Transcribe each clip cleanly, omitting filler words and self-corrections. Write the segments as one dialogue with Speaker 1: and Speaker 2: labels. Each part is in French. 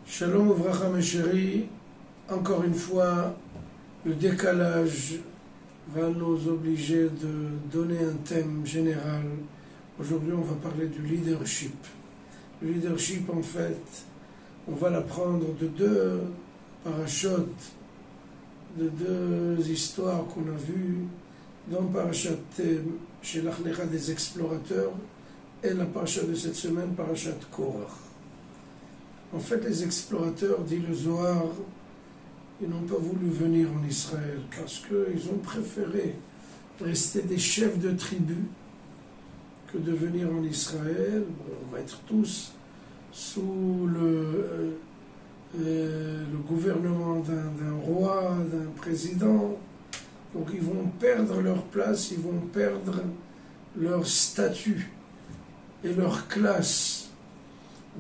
Speaker 1: Shalom Uvracha mes chéris, encore une fois, le décalage va nous obliger de donner un thème général. Aujourd'hui, on va parler du leadership. Le leadership, en fait, on va l'apprendre de deux parachutes, de deux histoires qu'on a vues dans Parashat Shelach Lecha des explorateurs et la parashat de cette semaine, Parashat Korach. En fait, les explorateurs, dit le Zohar, ils n'ont pas voulu venir en Israël parce qu'ils ont préféré rester des chefs de tribu que de venir en Israël. Bon, on va être tous sous le gouvernement d'un roi, d'un président. Donc ils vont perdre leur place, ils vont perdre leur statut et leur classe.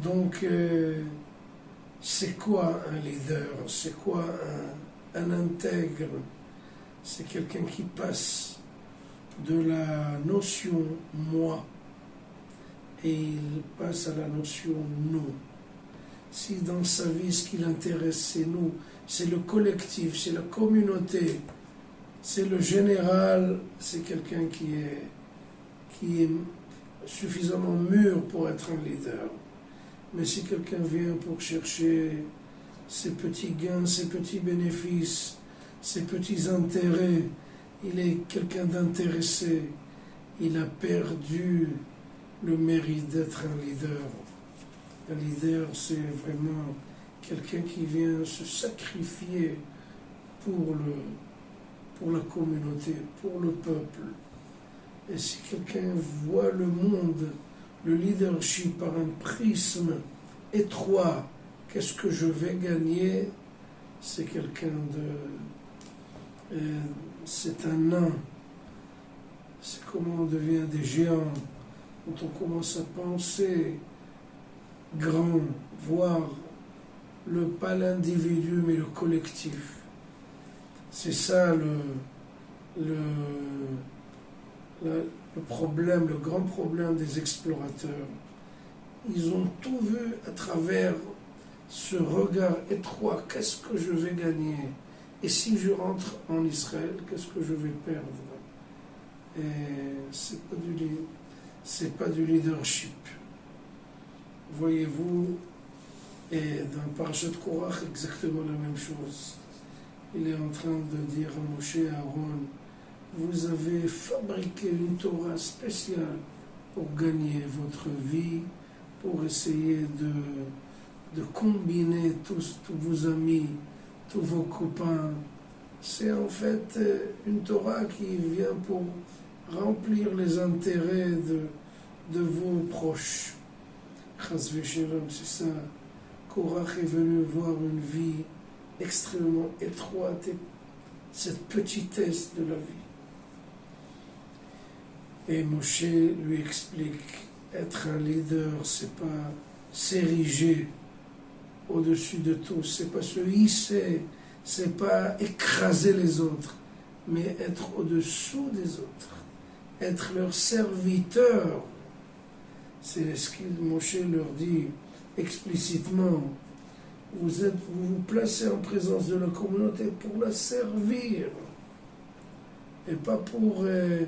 Speaker 1: Donc c'est quoi un leader? C'est quoi un intègre? C'est quelqu'un qui passe de la notion moi et il passe à la notion nous. Si dans sa vie ce qui l'intéresse c'est nous, c'est le collectif, c'est la communauté, c'est le général, c'est quelqu'un qui est suffisamment mûr pour être un leader. Mais si quelqu'un vient pour chercher ses petits gains, ses petits bénéfices, ses petits intérêts, il est quelqu'un d'intéressé, il a perdu le mérite d'être un leader. Un leader, c'est vraiment quelqu'un qui vient se sacrifier pour la communauté, pour le peuple. Et si quelqu'un voit le monde, le leadership par un prisme étroit, qu'est-ce que je vais gagner? C'est quelqu'un c'est un nain. C'est comment on devient des géants, quand on commence à penser grand, voir pas l'individu mais le collectif. C'est ça le problème, le grand problème des explorateurs. Ils ont tout vu à travers ce regard étroit. Qu'est-ce que je vais gagner? Et si je rentre en Israël, qu'est-ce que je vais perdre? Et c'est pas du leadership. Voyez-vous, et dans Parashat Korach, exactement la même chose. Il est en train de dire à Moshe et à Aaron, vous avez fabriqué une Torah spéciale pour gagner votre vie, pour essayer de combiner tous vos amis, tous vos copains. C'est en fait une Torah qui vient pour remplir les intérêts de vos proches. Chas v'shalom, c'est ça. Korach est venu voir une vie extrêmement étroite et cette petitesse de la vie. Et Moshe lui explique, être un leader, c'est pas s'ériger au-dessus de tout, c'est pas se hisser, c'est pas écraser les autres, mais être au-dessous des autres, être leur serviteur. C'est ce que Moshe leur dit explicitement. Vous vous placez en présence de la communauté pour la servir et pas pour la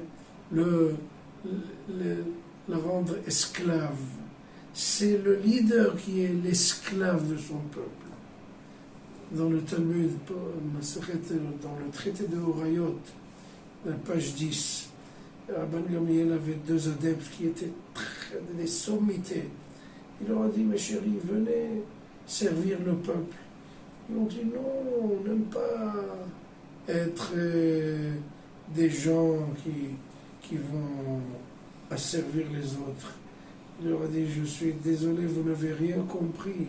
Speaker 1: rendre esclave. C'est le leader qui est l'esclave de son peuple. Dans le Talmud, dans le traité de Horayot, la page 10, Rabban Gamliel avait deux adeptes qui étaient des sommités. Il leur a dit, mes chéris, venez servir le peuple. Ils ont dit, non, on n'aime pas être des gens qui vont asservir les autres. Il leur a dit, je suis désolé, vous n'avez rien compris.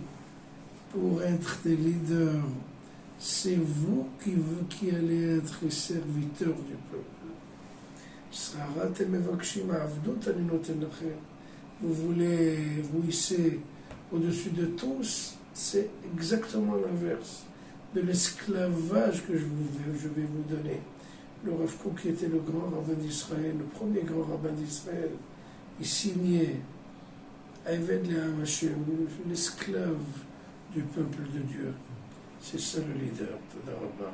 Speaker 1: Pour être des leaders, c'est vous qui allez être les serviteurs du peuple. Vous voulez vous hisser au-dessus de tous, c'est exactement l'inverse de l'esclavage que je vais vous donner. Le Rav Kook, qui était le grand rabbin d'Israël, le premier grand rabbin d'Israël, il signait Eved Le'am Hashem, l'esclave du peuple de Dieu. C'est ça le leader. Toda Rabba.